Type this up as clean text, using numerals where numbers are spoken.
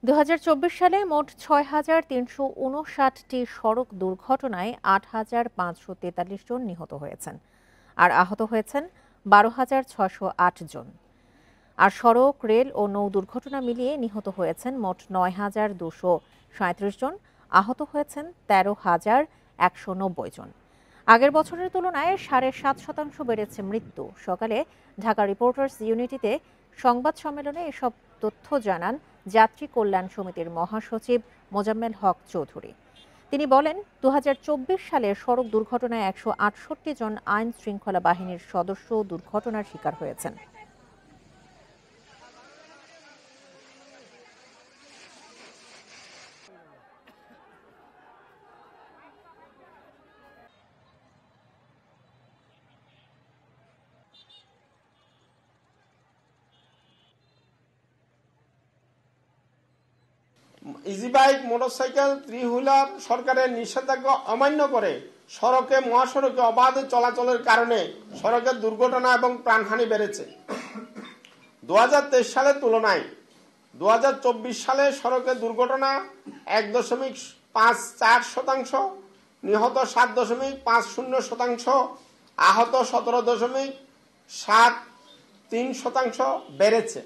2024 সালে মোট 6,359টি সড়ক দুর্ঘটনায় 8,543 জন নিহত হয়েছেন আর আহত হয়েছেন 12,608 জন। আর সড়ক, রেল ও নৌ দুর্ঘটনা মিলিয়ে নিহত হয়েছেন মোট 9,237 জন, আহত হয়েছেন 13,190 জন। আগের বছরের তুলনায় 7.5% বেড়েছে মৃত্যু। সকালে ঢাকা রিপোর্টার্স ইউনিটিতে সংবাদ সম্মেলনে এসব তথ্য জানান যাত্রী কল্যাণ সমিতির মহাসচিব মোজাম্মেল হক চৌধুরী। তিনি বলেন, 2024 সালের সড়ক দুর্ঘটনায় 168 জন আইন শৃঙ্খলা বাহিনীর সদস্য দুর্ঘটনার শিকার হয়েছেন। ইজিবাইক, মোটরসাইকেল, থ্রি হুইলার সরকারের নিষেধাজ্ঞা অমান্য করে মহাসড়কে অবাধ চলাচলের কারণে সড়কের দুর্ঘটনা এবং প্রাণহানি বেড়েছে। 2023 সালের তুলনায় 2024 সালে সড়কের দুর্ঘটনা 1.54%, নিহত 7.50%, আহত 17.73% বেড়েছে।